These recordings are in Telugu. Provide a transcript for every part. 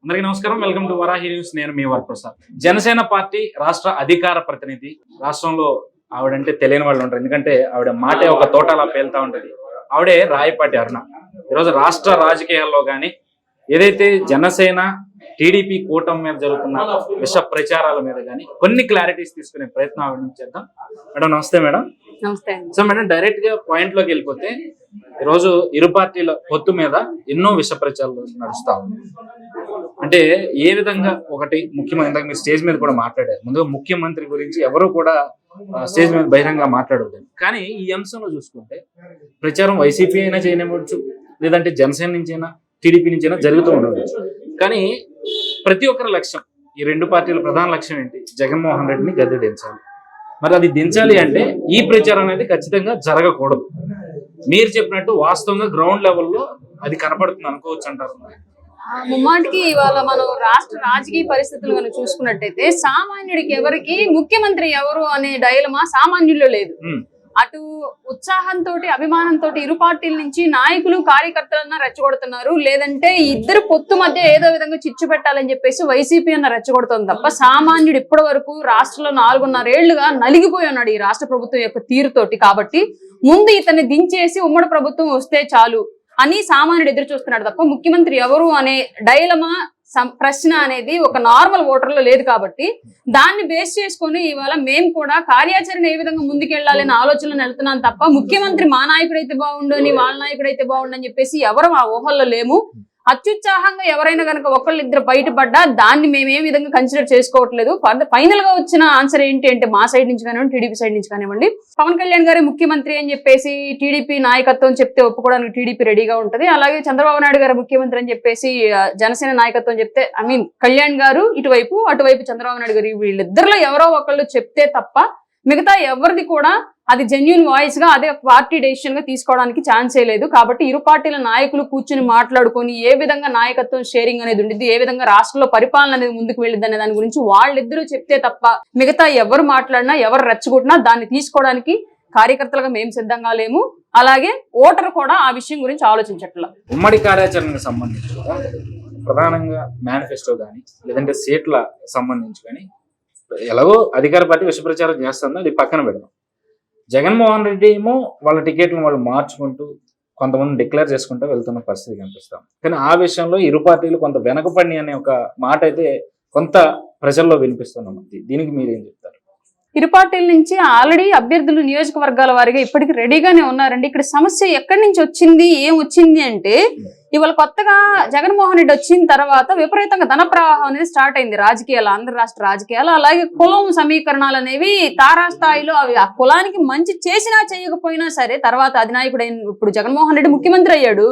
అందరికీ నమస్కారం. Welcome to Varahi news. నేను మీ వరప్రసాద్. జనసేన పార్టీ రాష్ట్ర అధికార ప్రతినిధి. రాష్ట్రంలో ఆవిడంటే తెలియని వాళ్ళు ఉంటారు, ఎందుకంటే ఆవిడ మాటే ఒక తోటలా పేలుతా ఉంటది. ఆవిడే రాయపాటి అరుణ. ఈరోజు రాష్ట్ర రాజకీయాల్లో కానీ ఏదైతే జనసేన టీడీపీ కూటమి మీద జరుగుతున్న విష ప్రచారాల మీద కానీ కొన్ని క్లారిటీస్ తీసుకునే ప్రయత్నం ఆవిడ నుంచి చేద్దాం. మేడం నమస్తే. మేడం నమస్తే. సో మేడం, డైరెక్ట్ గా పాయింట్ లోకి వెళ్ళిపోతే ఈరోజు ఇరు పార్టీల పొత్తు మీద ఎన్నో విష ప్రచారాలు నడుస్తా ఉంది. అంటే ఏ విధంగా ఒకటి ముఖ్యమంత్రి, మీరు స్టేజ్ మీద కూడా మాట్లాడారు, ముందుగా ముఖ్యమంత్రి గురించి ఎవరు కూడా స్టేజ్ మీద బహిరంగ మాట్లాడవద్దు. కానీ ఈ అంశంలో చూసుకుంటే ప్రచారం వైసీపీ అయినా చేయనివ్వచ్చు, లేదంటే జనసేన నుంచైనా టీడీపీ నుంచైనా జరుగుతూ ఉండవచ్చు. కానీ ప్రతి ఒక్కరి లక్ష్యం, ఈ రెండు పార్టీల ప్రధాన లక్ష్యం ఏంటి? జగన్మోహన్ రెడ్డిని గద్దె దించాలి. మరి అది దించాలి అంటే ఈ ప్రచారం అనేది ఖచ్చితంగా జరగకూడదు. మీరు చెప్పినట్టు వాస్తవంగా గ్రౌండ్ లెవెల్లో అది కనపడుతుంది అనుకోవచ్చు అంటారు. ముమ్మాటికి ఇవాళ మనం రాష్ట్ర రాజకీయ పరిస్థితులు కనుక చూసుకున్నట్టయితే సామాన్యుడికి ఎవరికి ముఖ్యమంత్రి ఎవరు అనే డైలమా సామాన్యుల్లో లేదు. అటు ఉత్సాహంతో అభిమానంతో ఇరు పార్టీల నుంచి నాయకులు కార్యకర్తలన్నా రెచ్చగొడుతున్నారు, లేదంటే ఇద్దరు పొత్తు మధ్య ఏదో విధంగా చిచ్చు పెట్టాలని చెప్పేసి వైసీపీ అన్న రెచ్చగొడుతుంది తప్ప సామాన్యుడు ఇప్పటి వరకు రాష్ట్రంలో 4.5 ఏళ్లుగా నలిగిపోయి ఉన్నాడు ఈ రాష్ట్ర ప్రభుత్వం యొక్క తీరుతోటి. కాబట్టి ముందు ఇతన్ని దించేసి ఉమ్మడి ప్రభుత్వం వస్తే చాలు అని సామాన్యుడు ఎదురు చూస్తున్నాడు తప్ప ముఖ్యమంత్రి ఎవరు అనే డైలమా ప్రశ్న అనేది ఒక నార్మల్ ఓటర్లో లేదు. కాబట్టి దాన్ని బేస్ చేసుకుని ఇవాళ మేము కూడా కార్యాచరణ ఏ విధంగా ముందుకెళ్లాలని ఆలోచనలు వెళ్తున్నాం తప్ప ముఖ్యమంత్రి మా నాయకుడైతే బాగుండు అని వాళ్ళ నాయకుడైతే బాగుండు అని చెప్పేసి ఎవరు ఆ ఊహల్లో లేము. అత్యుత్సాహంగా ఎవరైనా కనుక ఒకళ్ళిద్దరు బయటపడ్డా దాన్ని మేము ఏ విధంగా కన్సిడర్ చేసుకోవట్లేదు. ఫైనల్ గా వచ్చిన ఆన్సర్ ఏంటి అంటే మా సైడ్ నుంచి కానివ్వండి, టీడీపీ సైడ్ నుంచి కానివ్వండి, పవన్ కళ్యాణ్ గారి ముఖ్యమంత్రి అని చెప్పేసి టీడీపీ నాయకత్వం చెప్తే ఒప్పుకోవడానికి టీడీపీ రెడీగా ఉంటది. అలాగే చంద్రబాబు నాయుడు గారు ముఖ్యమంత్రి అని చెప్పేసి జనసేన నాయకత్వం చెప్తే కళ్యాణ్ గారు ఇటువైపు, అటువైపు చంద్రబాబు నాయుడు గారు, వీళ్ళిద్దరిలో ఎవరో ఒకళ్ళు చెప్తే తప్ప మిగతా ఎవరిది కూడా అది జెన్యూన్ వాయిస్ గా అదే పార్టీ డెసిషన్ గా తీసుకోవడానికి ఛాన్సే లేదు. కాబట్టి ఇరు పార్టీల నాయకులు కూర్చుని మాట్లాడుకొని ఏ విధంగా నాయకత్వం షేరింగ్ అనేది ఉండిద్ది, ఏ విధంగా రాష్ట్రంలో పరిపాలన అనేది ముందుకు వెళ్ళిద్ది అనే దాని గురించి వాళ్ళిద్దరూ చెప్తే తప్ప మిగతా ఎవరు మాట్లాడినా ఎవరు రెచ్చగొట్టినా దాన్ని తీసుకోవడానికి కార్యకర్తలుగా మేము సిద్ధంగా లేము. అలాగే ఓటర్ కూడా ఆ విషయం గురించి ఆలోచించట్లా. ఉమ్మడి కార్యాచరణకు సంబంధించి ప్రధానంగా మేనిఫెస్టో కానీ లేదంటే సీట్ల సంబంధించి కానీ ఎలాగో అధికార పార్టీ విష ప్రచారం చేస్తుందో అది పక్కన పెడదాం. జగన్మోహన్ రెడ్డి ఏమో వాళ్ళ టికెట్లను వాళ్ళు మార్చుకుంటూ కొంతమంది డిక్లేర్ చేసుకుంటూ వెళ్తున్న పరిస్థితి కనిపిస్తాం. కానీ ఆ విషయంలో ఇరు పార్టీలు కొంత వెనకపడి అనే ఒక మాట అయితే కొంత ప్రజల్లో వినిపిస్తున్నాం. దీనికి మీరేం చెప్తారు? ఇరు పార్టీల నుంచి ఆల్రెడీ అభ్యర్థులు నియోజకవర్గాల వారిగా ఇప్పటికి రెడీగానే ఉన్నారండి. ఇక్కడ సమస్య ఎక్కడి నుంచి వచ్చింది, ఏం వచ్చింది అంటే ఇవాళ కొత్తగా జగన్మోహన్ రెడ్డి వచ్చిన తర్వాత విపరీతంగా ధన ప్రవాహం అనేది స్టార్ట్ అయింది రాజకీయాలు, ఆంధ్ర రాష్ట్ర రాజకీయాలు. అలాగే కులం సమీకరణాలు అనేవి తారాస్థాయిలో అవి ఆ కులానికి మంచి చేసినా చేయకపోయినా సరే తర్వాత అధినాయకుడు ఇప్పుడు జగన్మోహన్ రెడ్డి ముఖ్యమంత్రి అయ్యాడు.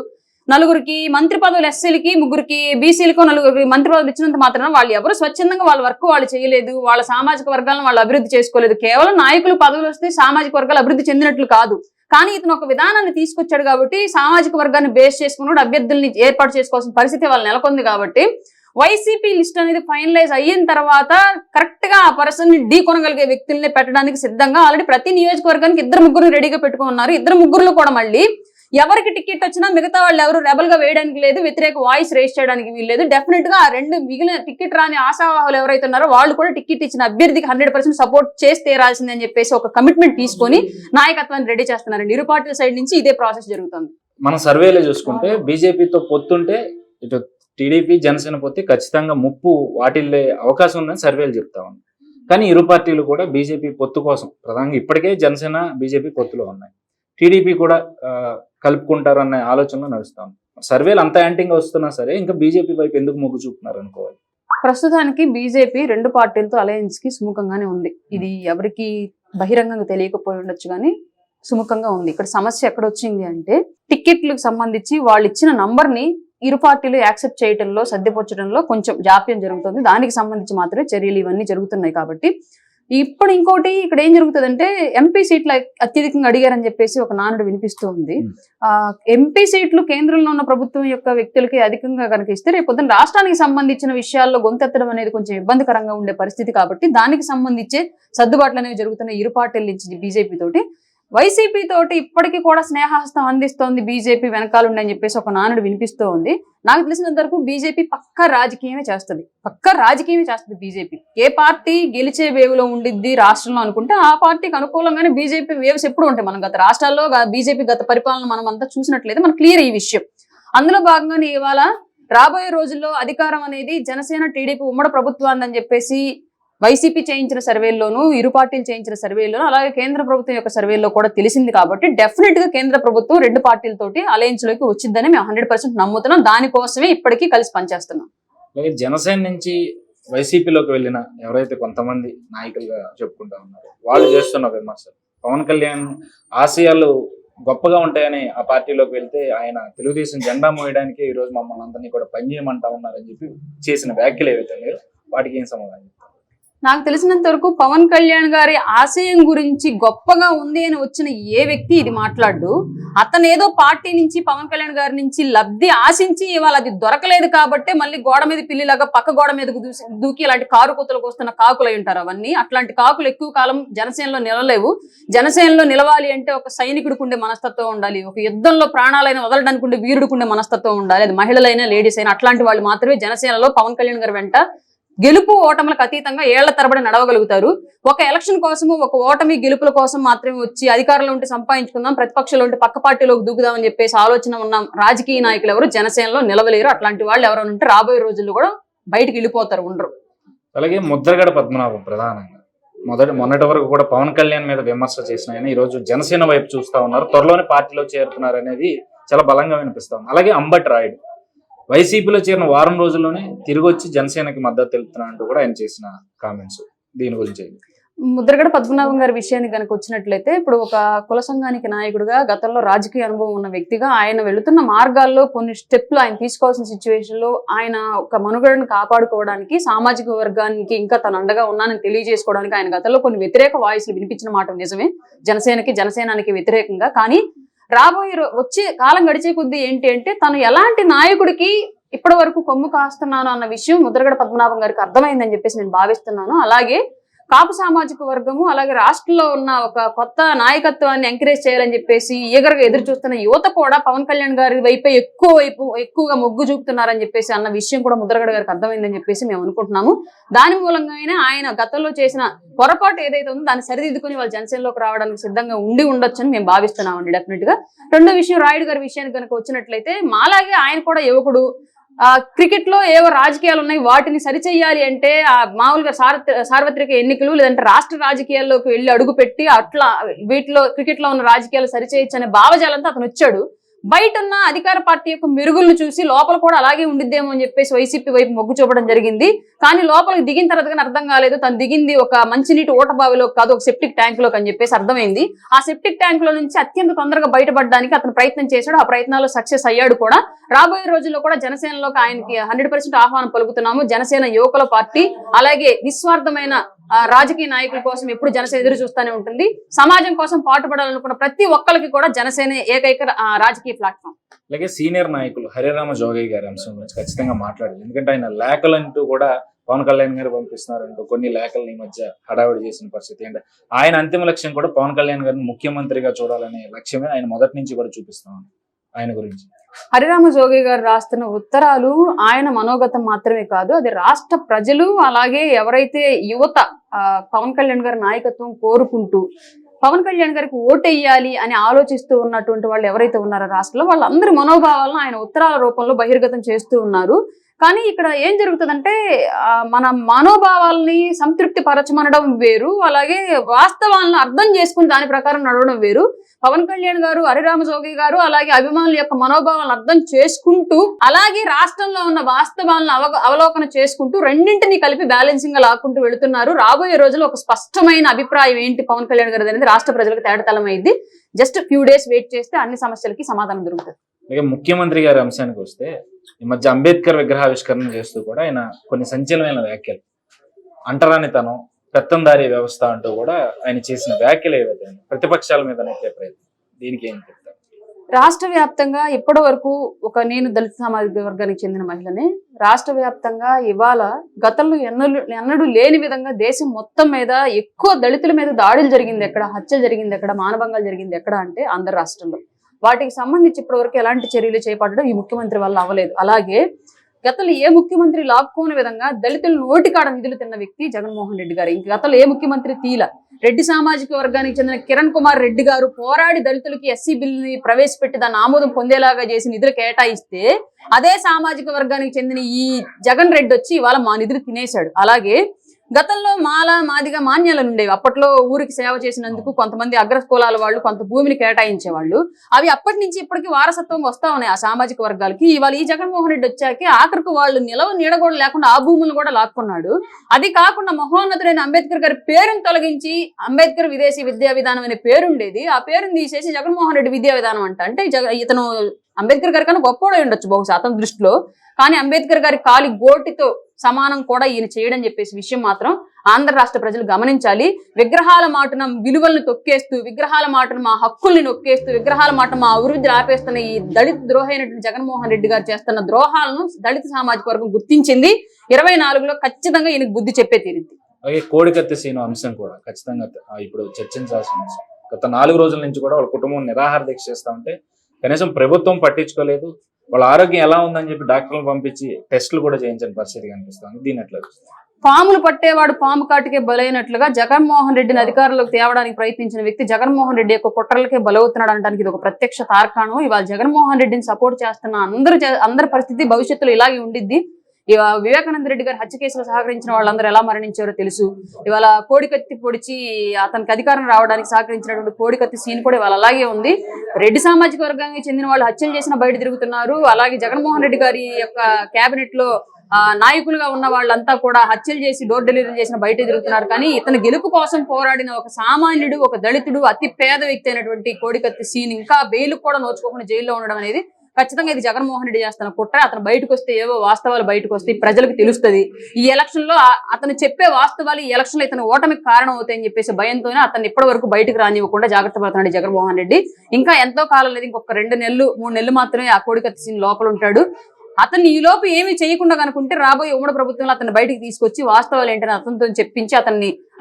4 మంత్రి పదవులు ఎస్సీలకి, 3 బీసీలకు 4 మంత్రి పదవులు ఇచ్చినంత మాత్రం వాళ్ళు ఎవరు స్వచ్ఛందంగా వాళ్ళ వర్క్ వాళ్ళు చేయలేదు, వాళ్ళ సామాజిక వర్గాలను వాళ్ళు అభివృద్ధి చేసుకోలేదు. కేవలం నాయకులు పదవులు వస్తే సామాజిక వర్గాలు అభివృద్ధి చెందినట్లు కాదు. కానీ ఇతను ఒక విధానాన్ని తీసుకొచ్చాడు కాబట్టి సామాజిక వర్గాన్ని బేస్ చేసుకున్నాడు, అభ్యర్థుల్ని ఏర్పాటు చేసుకోవాల్సిన పరిస్థితి వాళ్ళు నెలకొంది. కాబట్టి వైసీపీ లిస్ట్ అనేది ఫైనలైజ్ అయిన తర్వాత కరెక్ట్ గా ఆ పర్సన్ ని ఢీ కొనగలిగే వ్యక్తుల్ని పెట్టడానికి సిద్ధంగా ఆల్రెడీ ప్రతి నియోజకవర్గానికి 2-3 రెడీగా పెట్టుకున్నారు. 2-3 కూడా మళ్ళీ ఎవరికి టికెట్ వచ్చినా మిగతా వాళ్ళు ఎవరు రెబల్ గా వేయడానికి లేదు, వ్యతిరేక వాయిస్ రేస్ చేయడానికి వీల్లేదు. డెఫినెట్ గా ఆ 2 మిగిలిన టికెట్ రాని ఆశావాహులు ఎవరైతే ఉన్నారో వాళ్ళు కూడా టికెట్ ఇచ్చిన అభ్యర్థికి 100% సపోర్ట్ చేస్తే రాల్సిందని చెప్పేసి ఒక కమిట్మెంట్ తీసుకొని నాయకత్వాన్ని రెడీ చేస్తున్నారండి. ఇరు పార్టీల సైడ్ నుంచి ఇదే ప్రాసెస్ జరుగుతుంది. మన సర్వేలో చూసుకుంటే బీజేపీతో పొత్తుంటే ఇటు టీడీపీ జనసేన పొత్తి ఖచ్చితంగా ముప్పు వాటిల్లే అవకాశం ఉందని సర్వేలు చెప్తా ఉంది. కానీ ఇరు పార్టీలు కూడా బీజేపీ పొత్తు కోసం ప్రధానంగా ఇప్పటికే జనసేన బీజేపీ పొత్తులో ఉన్నాయి, టీడీపీ కూడా కలుపుకుంటారు అనే ఆలోచనలో నడుస్తాం. సర్వేలు అంత యాంటీగా వస్తున్నా సరే ఇంకా బీజేపీ వైపు ఎందుకు మొగ్గు చూపుతున్నారు అనుకోవాలి. ప్రస్తుతానికి బీజేపీ 2 పార్టీలతో అలయన్స్ కి సుముఖంగానే ఉంది. ఇది ఎవరికి బహిరంగంగా తెలియకపోయి ఉండొచ్చు కానీ సుముఖంగా ఉంది. ఇక్కడ సమస్య ఎక్కడ వచ్చింది అంటే టికెట్లకు సంబంధించి వాళ్ళు ఇచ్చిన నంబర్ ని ఇరు పార్టీలు యాక్సెప్ట్ చేయడంలో, సర్దిపొచ్చడంలో కొంచెం జాప్యం జరుగుతుంది. దానికి సంబంధించి మాత్రమే చర్యలు ఇవన్నీ జరుగుతున్నాయి. కాబట్టి ఇప్పుడు ఇంకోటి ఇక్కడ ఏం జరుగుతుందంటే ఎంపీ సీట్లు అత్యధికంగా అడిగారని చెప్పేసి ఒక నానుడు వినిపిస్తూ ఉంది. ఎంపీ సీట్లు కేంద్రంలో ఉన్న ప్రభుత్వం యొక్క వ్యక్తులకి అధికంగా కనుక ఇస్తే రేపు పొద్దున రాష్ట్రానికి సంబంధించిన విషయాల్లో గొంతెత్తడం అనేది కొంచెం ఇబ్బందికరంగా ఉండే పరిస్థితి. కాబట్టి దానికి సంబంధించే సర్దుబాట్లు అనేవి జరుగుతున్నాయి ఇరు పార్టీల నుంచి బీజేపీ తోటి. వైసీపీ తోటి ఇప్పటికీ కూడా స్నేహహస్తం అందిస్తోంది బీజేపీ వెనకాలండి అని చెప్పేసి ఒక నానుడు వినిపిస్తూ ఉంది. నాకు తెలిసినంత వరకు బీజేపీ పక్క రాజకీయమే చేస్తుంది బీజేపీ. ఏ పార్టీ గెలిచే వేవ్లో ఉండిద్ది రాష్ట్రంలో అనుకుంటే ఆ పార్టీకి అనుకూలంగానే బీజేపీ వేవ్స్ ఎప్పుడు ఉంటాయి. మనం గత రాష్ట్రాల్లో బీజేపీ గత పరిపాలన మనం అంతా చూసినట్లయితే మనకు క్లియర్ ఈ విషయం. అందులో భాగంగానే ఇవాళ రాబోయే రోజుల్లో అధికారం అనేది జనసేన టీడీపీ ఉమ్మడి ప్రభుత్వాన్ని అని చెప్పేసి వైసీపీ చేయించిన సర్వేల్లోనూ, ఇరు పార్టీలు చేయించిన సర్వేల్లోనూ, అలాగే కేంద్ర ప్రభుత్వం యొక్క సర్వేల్లో కూడా తెలిసింది. కాబట్టి డెఫినెట్ గా కేంద్ర ప్రభుత్వం రెండు పార్టీలతోటి అలయన్స్ లోకి వచ్చిందని మేము 100% నమ్ముతున్నాం. దానికోసమే ఇప్పటికీ కలిసి పనిచేస్తున్నాం. అలాగే జనసేన నుంచి వైసీపీలోకి వెళ్ళిన ఎవరైతే కొంతమంది నాయకులుగా చెప్పుకుంటా ఉన్నారు, వాళ్ళు చేస్తున్న విమర్శలు పవన్ కళ్యాణ్ ఆశయాలు గొప్పగా ఉంటాయని ఆ పార్టీలోకి వెళ్తే ఆయన తెలుగుదేశం జెండా మోయడానికి ఈ రోజు మమ్మల్ని అందరినీ కూడా పనిచేయమంటా ఉన్నారని చెప్పి చేసిన వ్యాఖ్యలు ఏవైతే లేవో వాటికి ఏం సమాధానం? నాకు తెలిసినంత వరకు పవన్ కళ్యాణ్ గారి ఆశయం గురించి గొప్పగా ఉంది అని వచ్చిన ఏ వ్యక్తి ఇది మాట్లాడు. అతను ఏదో పార్టీ నుంచి పవన్ కళ్యాణ్ గారి నుంచి లబ్ధి ఆశించి ఇవాళ అది దొరకలేదు కాబట్టి మళ్ళీ గోడ మీద పిల్లిలాగా పక్క గోడ మీదకు దూకి ఇలాంటి కారు కూతలకు వస్తున్న కాకులు అయి ఉంటారు. అవన్నీ అట్లాంటి కాకులు ఎక్కువ కాలం జనసేనలో నిలలేవు. జనసేనలో నిలవాలి అంటే ఒక సైనికుడికి ఉండే మనస్తత్వం ఉండాలి, ఒక యుద్ధంలో ప్రాణాలైన వదలడానికి ఉండే వీరుడికి ఉండే మనస్తత్వం ఉండాలి. అది మహిళలైనా లేడీస్ అయినా అట్లాంటి వాళ్ళు మాత్రమే జనసేనలో పవన్ కళ్యాణ్ గారి వెంట గెలుపు ఓటములకు అతీతంగా ఏళ్ల తరబడి నడవగలుగుతారు. ఒక ఎలక్షన్ కోసము, ఒక ఓటమి గెలుపుల కోసం మాత్రమే వచ్చి అధికారంలో ఉంటే సంపాదించుకుందాం, ప్రతిపక్షంలో ఉంటే పక్క పార్టీలోకి దూకుదామని చెప్పేసి ఆలోచన ఉన్న రాజకీయ నాయకులు ఎవరు జనసేనలో నిలవలేరు. అట్లాంటి వాళ్ళు ఎవరైనా ఉంటే రాబోయే రోజుల్లో కూడా బయటకు వెళ్ళిపోతారు, ఉండరు. అలాగే ముద్రగడ పద్మనాభం ప్రధానంగా మొన్నటి వరకు కూడా పవన్ కళ్యాణ్ మీద విమర్శ చేసిన ఆయన ఈ రోజు జనసేన వైపు చూస్తా ఉన్నారు, త్వరలోనే పార్టీలో చేరుతున్నారు అనేది చాలా బలంగా వినిపిస్తా ఉంది. అలాగే అంబటి రాయుడు వైసీపీలో చేరిన వారం రోజుల్లోనే తిరిగి వచ్చి జనసేనకి మద్దతు తెలుపుతున్నా అంటూ కూడా ఆయన చేసిన కామెంట్స్, దీని గురించి ముద్రగడ పద్మనాభం గారి విషయానికి కనుక వచ్చినట్లయితే, ఇప్పుడు ఒక కుల సంఘానికి నాయకుడిగా గతంలో రాజకీయ అనుభవం ఉన్న వ్యక్తిగా ఆయన వెళుతున్న మార్గాల్లో కొన్ని స్టెప్లు ఆయన తీసుకోవాల్సిన సిచ్యువేషన్ లో ఆయన ఒక మనుగడను కాపాడుకోవడానికి, సామాజిక వర్గానికి ఇంకా తన అండగా ఉన్నానని తెలియజేసుకోవడానికి ఆయన గతంలో కొన్ని వ్యతిరేక వాయిస్లు వినిపించిన మాట నిజమే, జనసేనకి వ్యతిరేకంగా. కానీ రాబోయే వచ్చే కాలం గడిచే కొద్దీ ఏంటి అంటే తను ఎలాంటి నాయకుడికి ఇప్పటి వరకు కొమ్ము కాస్తున్నాను అన్న విషయం ముద్రగడ పద్మనాభం గారికి అర్థమైందని చెప్పేసి నేను భావిస్తున్నాను. అలాగే కాపు సామాజిక వర్గము, అలాగే రాష్ట్రంలో ఉన్న ఒక కొత్త నాయకత్వాన్ని ఎంకరేజ్ చేయాలని చెప్పేసి ఈగర్గా ఎదురు చూస్తున్న యువత కూడా పవన్ కళ్యాణ్ గారి వైపే ఎక్కువగా మొగ్గు చూపుతున్నారని చెప్పేసి అన్న విషయం కూడా ముద్రగడ గారికి అర్థమైందని చెప్పేసి మేము అనుకుంటున్నాము. దాని మూలంగానే ఆయన గతంలో చేసిన పొరపాటు ఏదైతే ఉందో దాన్ని సరిదిద్దుకుని వాళ్ళు జనసేనలోకి రావడానికి సిద్ధంగా ఉండొచ్చు అని మేము భావిస్తున్నామండి. డెఫినెట్ గా రెండో విషయం, రాయుడు గారి విషయానికి కనుక వచ్చినట్లయితే మాలాగే ఆయన కూడా యువకుడు. క్రికెట్ లో ఏవో రాజకీయాలు ఉన్నాయి, వాటిని సరిచేయాలి అంటే మామూలుగా సార్వత్రిక ఎన్నికలు లేదంటే రాష్ట్ర రాజకీయాల్లోకి వెళ్ళి అడుగు పెట్టి అట్లా వీటిలో క్రికెట్ లో ఉన్న రాజకీయాలు సరిచేయచ్చు అనే భావజాలంతో అతను వచ్చాడు. బయట ఉన్న అధికార పార్టీ యొక్క మెరుగులను చూసి లోపల కూడా అలాగే ఉండిద్దేమో అని చెప్పేసి వైసీపీ వైపు మొగ్గు చూపడం జరిగింది. కానీ లోపలికి దిగిన తర్వాత కానీ అర్థం కాలేదు, తను దిగింది ఒక మంచినీటి ఓటబావిలో కాదు, ఒక సెప్టిక్ ట్యాంక్ లోకి అని చెప్పేసి అర్థమైంది. ఆ సెప్టిక్ ట్యాంక్ లో నుంచి అత్యంత తొందరగా బయటపడడానికి అతను ప్రయత్నం చేశాడు. ఆ ప్రయత్నాల్లో సక్సెస్ అయ్యాడు కూడా. రాబోయే రోజుల్లో కూడా జనసేనలోకి ఆయనకి 100% ఆహ్వానం పలుకుతున్నాము. జనసేన యువకుల పార్టీ, అలాగే నిస్వార్థమైన రాజకీయ నాయకుల కోసం ఎప్పుడు జనసేన ఎదురు చూస్తూనే ఉంటుంది. సమాజం కోసం పాటుపడాలనుకున్న ప్రతి ఒక్కరికి కూడా జనసేన ఏకైక రాజకీయ ప్లాట్ఫామ్. అలాగే సీనియర్ నాయకులు హరిరామ జోగయ్య గారి అంశం గురించి ఖచ్చితంగా మాట్లాడాలి. ఎందుకంటే ఆయన లేఖలంటూ కూడా పవన్ కళ్యాణ్ గారు పంపిస్తున్నారంటూ కొన్ని లేఖలను ఈ మధ్య హడావిడి చేసిన పరిస్థితి. అంటే ఆయన అంతిమ లక్ష్యం కూడా పవన్ కళ్యాణ్ గారిని ముఖ్యమంత్రిగా చూడాలనే లక్ష్యమే ఆయన మొదటి నుంచి కూడా చూపిస్తాం. ఆయన గురించి హరిరామ జోగయ్య గారు రాస్తున్న ఉత్తరాలు ఆయన మనోగతం మాత్రమే కాదు, అది రాష్ట్ర ప్రజలు అలాగే ఎవరైతే యువత పవన్ కళ్యాణ్ గారి నాయకత్వం కోరుకుంటూ పవన్ కళ్యాణ్ గారికి ఓటెయ్యాలి అని ఆలోచిస్తూ ఉన్నటువంటి వాళ్ళు ఎవరైతే ఉన్నారో రాష్ట్రంలో, వాళ్ళందరి మనోభావాలను ఆయన ఉత్తరాల రూపంలో బహిర్గతం చేస్తూ ఉన్నారు. కానీ ఇక్కడ ఏం జరుగుతుందంటే మన మనోభావాల్ని సంతృప్తి పరచమనడం వేరు, అలాగే వాస్తవాలను అర్థం చేసుకుని దాని ప్రకారం నడవడం వేరు. పవన్ కళ్యాణ్ గారు, హరిరామ జోగయ్య గారు అలాగే అభిమానుల యొక్క మనోభావాలను అర్థం చేసుకుంటూ అలాగే రాష్ట్రంలో ఉన్న వాస్తవాలను అవలోకన చేసుకుంటూ రెండింటినీ కలిపి బ్యాలెన్సింగ్ గా లాక్కుంటూ వెళుతున్నారు. రాబోయే రోజుల్లో ఒక స్పష్టమైన అభిప్రాయం ఏంటి పవన్ కళ్యాణ్ గారు అనేది రాష్ట్ర ప్రజలకు తేటతలం అయింది. జస్ట్ ఫ్యూ డేస్ వెయిట్ చేస్తే అన్ని సమస్యలకి సమాధానం దొరుకుతుంది. ముఖ్యమంత్రి గారి అంశానికి వస్తే, ఈ మధ్య అంబేద్కర్ విగ్రహావిష్కరణ చేస్తూ కూడా ఆయన కొన్ని సంచలనమైన వ్యాఖ్యలు, అంటరానితనం, పెత్తందారీ వ్యవస్థ అంటూ కూడా ఆయన చేసిన వ్యాఖ్యలు ఏవైతే ప్రతిపక్షాల మీద నెట్టే ప్రయత్నం, దీనికి ఏం చెప్తారు? రాష్ట్ర వ్యాప్తంగా ఇప్పటి వరకు నేను దళిత సామాజిక వర్గానికి చెందిన మహిళని, రాష్ట్ర వ్యాప్తంగా ఇవాళ గతంలో ఎన్నడూ లేని విధంగా దేశం మొత్తం మీద ఎక్కువ దళితుల మీద దాడులు జరిగింది ఎక్కడ, హత్య జరిగింది ఎక్కడ, మానభంగాలు జరిగింది ఎక్కడ అంటే ఆంధ్ర రాష్ట్రంలో. వాటికి సంబంధించి ఇప్పటి వరకు ఎలాంటి చర్యలు చేపట్టడం ఈ ముఖ్యమంత్రి వల్ల అవ్వలేదు. అలాగే గతంలో ఏ ముఖ్యమంత్రి లాక్కోని విధంగా దళితులు నోటికాడ నిధులు తిన్న వ్యక్తి జగన్మోహన్ రెడ్డి గారు. ఇంక గతంలో ఏ ముఖ్యమంత్రి తీల. రెడ్డి సామాజిక వర్గానికి చెందిన కిరణ్ కుమార్ రెడ్డి గారు పోరాడి దళితులకి ఎస్సీ బిల్లుని ప్రవేశపెట్టి దాన్ని ఆమోదం పొందేలాగా చేసి నిధులు కేటాయిస్తే అదే సామాజిక వర్గానికి చెందిన ఈ జగన్ రెడ్డి వచ్చి ఇవాళ మా నిధులు తినేశాడు. అలాగే గతంలో మాదిగా మాన్యాలు ఉండేవి. అప్పట్లో ఊరికి సేవ చేసినందుకు కొంతమంది అగ్ర కులాల వాళ్ళు కొంత భూమిని కేటాయించేవాళ్ళు. అవి అప్పటి నుంచి ఇప్పటికీ వారసత్వంగా వస్తా ఉన్నాయి ఆ సామాజిక వర్గాలకి. ఇవాళ ఈ జగన్మోహన్ రెడ్డి వచ్చాకే ఆఖరికి వాళ్ళు నీడ కూడా లేకుండా ఆ భూములను కూడా లాక్కున్నాడు. అది కాకుండా మహోన్నతుడైన అంబేద్కర్ గారి పేరును తొలగించి అంబేద్కర్ విదేశీ విద్యా విధానం అనే పేరు ఉండేది, ఆ పేరుని తీసేసి జగన్మోహన్ రెడ్డి విద్యా విధానం అంటే ఇతను అంబేద్కర్ గారి కన్నా గొప్పవాడై ఉండొచ్చు బహుశా అతని దృష్టిలో, కానీ అంబేద్కర్ గారి కాలి గోటితో సమానం కూడా ఈయన చేయడం చెప్పేసి విషయం మాత్రం ఆంధ్ర రాష్ట్ర ప్రజలు గమనించాలి. విగ్రహాల మాటన విలువలను తొక్కేస్తూ, విగ్రహాల మాటను మా హక్కుల్ని నొక్కేస్తూ, విగ్రహాల మాట మా అభివృద్ధిని ఆపేస్తున్న ఈ దళిత ద్రోహైనటువంటి జగన్మోహన్ రెడ్డి గారు చేస్తున్న ద్రోహాలను దళిత సామాజిక వర్గం గుర్తించింది. 24లో ఖచ్చితంగా ఈయనకు బుద్ధి చెప్పే తీరింది. అలాగే కోడికత్తి సీను అంశం కూడా ఖచ్చితంగా ఇప్పుడు చర్చించాల్సిన అంశం. గత 4 రోజుల నుంచి కూడా వాళ్ళ కుటుంబం నిరాహార దీక్ష చేస్తా ఉంటే కనీసం ప్రభుత్వం పట్టించుకోలేదు. వాళ్ళ ఆరోగ్యం ఎలా ఉందని చెప్పి డాక్టర్లు పంపించి టెస్టులు కూడా చేయించిన పరిస్థితి కనిపిస్తుంది. దీని ఎట్లా పాములు పట్టేవాడు పాము కాటికే బలైనట్లుగా జగన్మోహన్ రెడ్డిని అధికారంలోకి తేవడానికి ప్రయత్నించిన వ్యక్తి జగన్మోహన్ రెడ్డి యొక్క కుట్రలకే బలవుతున్నాడు అనడానికి ఇది ఒక ప్రత్యక్ష తార్కాణం. ఇవాళ జగన్మోహన్ రెడ్డిని సపోర్ట్ చేస్తున్న అందరి పరిస్థితి భవిష్యత్తులో ఇలాగే ఉండిద్ది. ఇవాళ వివేకానంద రెడ్డి గారి హత్య కేసులో సహకరించిన వాళ్ళందరూ ఎలా మరణించారో తెలుసు. ఇవాళ కోడికత్తి పొడిచి అతనికి అధికారం రావడానికి సహకరించినటువంటి కోడికత్తి సీన్ కూడా ఇవాళ అలాగే ఉంది. రెడ్డి సామాజిక వర్గానికి చెందిన వాళ్ళు హత్యలు చేసిన బయట తిరుగుతున్నారు. అలాగే జగన్మోహన్ రెడ్డి గారి యొక్క కేబినెట్ లో నాయకులుగా ఉన్న వాళ్ళంతా కూడా హత్యలు చేసి డోర్ డెలివరీ చేసిన బయట తిరుగుతున్నారు. కానీ ఇతను గెలుపు కోసం పోరాడిన ఒక సామాన్యుడు, ఒక దళితుడు, అతి పేద వ్యక్తి అయినటువంటి కోడికత్తి సీన్ ఇంకా బెయిల్ కూడా నోచుకోకుండా జైల్లో ఉండడం అనేది ఖచ్చితంగా ఇది జగన్మోహన్ రెడ్డి చేస్తున్న కుట్ర. అతను బయటకు వస్తే ఏవో వాస్తవాలు బయటకు వస్తాయి, ప్రజలకు తెలుస్తుంది. ఈ ఎలక్షన్ లో అతను చెప్పే వాస్తవాలు ఈ ఎలక్షన్ లో ఇతను ఓటమికి కారణం అవుతాయని చెప్పేసి భయంతోనే అతను ఇప్పటి వరకు బయటకు రానివ్వకుండా జాగ్రత్త పడుతున్నాడు జగన్మోహన్ రెడ్డి. ఇంకా ఎంతో కాలం లేదు, ఇంకొక 2 నెలలు 3 నెలలు మాత్రమే ఆ కోడికత్తి సీన్ లోపల ఉంటాడు. అతన్ని ఈ లోపు ఏమీ చేయకుండా కనుకుంటే రాబోయే ఉమ్మడి ప్రభుత్వంలో అతన్ని బయటికి తీసుకొచ్చి వాస్తవాలు ఏంటని అతనితో చెప్పించి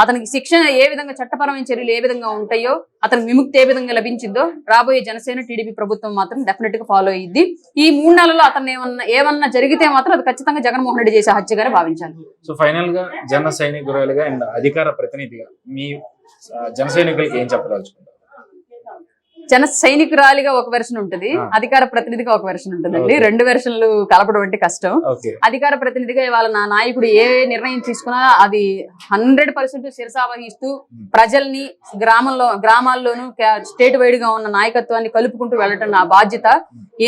అతనికి శిక్షణ ఏ విధంగా, చట్టపరమైన చర్యలు ఏ విధంగా ఉంటాయో, అతనికి విముక్తి ఏ విధంగా లభించిందో రాబోయే జనసేన టీడీపీ ప్రభుత్వం మాత్రం డెఫినెట్ గా ఫాలో అయ్యిద్ది. ఈ 3 నెలల్లో అతను ఏమన్నా జరిగితే మాత్రం అది ఖచ్చితంగా జగన్మోహన్ రెడ్డి చేసే హత్యగానే భావించాలి. సో ఫైనల్ గా జన సైనికురాలుగా అండ్ అధికార ప్రతినిధిగా మీ జన సైనికులకి ఏం చెప్పదలుచుకుంటారు? జన సైనికురాలిగా ఒక వెర్షన్ ఉంటుంది, అధికార ప్రతినిధిగా ఒక వెర్షన్ ఉంటుందండి. 2 వెర్షన్లు కలపడం అంటే కష్టం. అధికార ప్రతినిధిగా ఇవాళ నా నాయకుడు ఏ నిర్ణయం తీసుకున్నా అది 100% శిరసావహిస్తూ ప్రజల్ని గ్రామాల్లోనూ స్టేట్ వైడ్ గా ఉన్న నాయకత్వాన్ని కలుపుకుంటూ వెళ్ళటం నా బాధ్యత.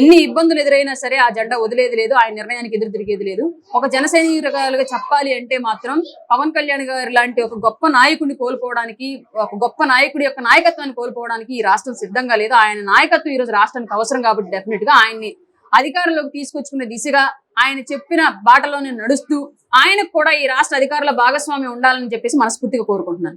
ఎన్ని ఇబ్బందులు ఎదురైనా సరే ఆ జెండా వదిలేది లేదు, ఆయన నిర్ణయానికి ఎదురు తిరిగేది లేదు. ఒక జన సైనికులుగా చెప్పాలి అంటే మాత్రం పవన్ కళ్యాణ్ గారి లాంటి ఒక గొప్ప నాయకుడిని కోల్పోవడానికి, ఒక గొప్ప నాయకుడి యొక్క నాయకత్వాన్ని కోల్పోవడానికి ఈ రాష్ట్రం సిద్ధంగా లేదు. ఆయన నాయకత్వం ఈ రోజు రాష్ట్రానికి అవసరం కాబట్టి డెఫినెట్ గా ఆయన్ని అధికారంలోకి తీసుకొచ్చుకునే దిశగా ఆయన చెప్పిన బాటలోనే నడుస్తూ ఆయనకు కూడా ఈ రాష్ట్ర అధికారుల భాగస్వామ్యం ఉండాలని చెప్పేసి మనస్ఫూర్తిగా కోరుకుంటున్నాను.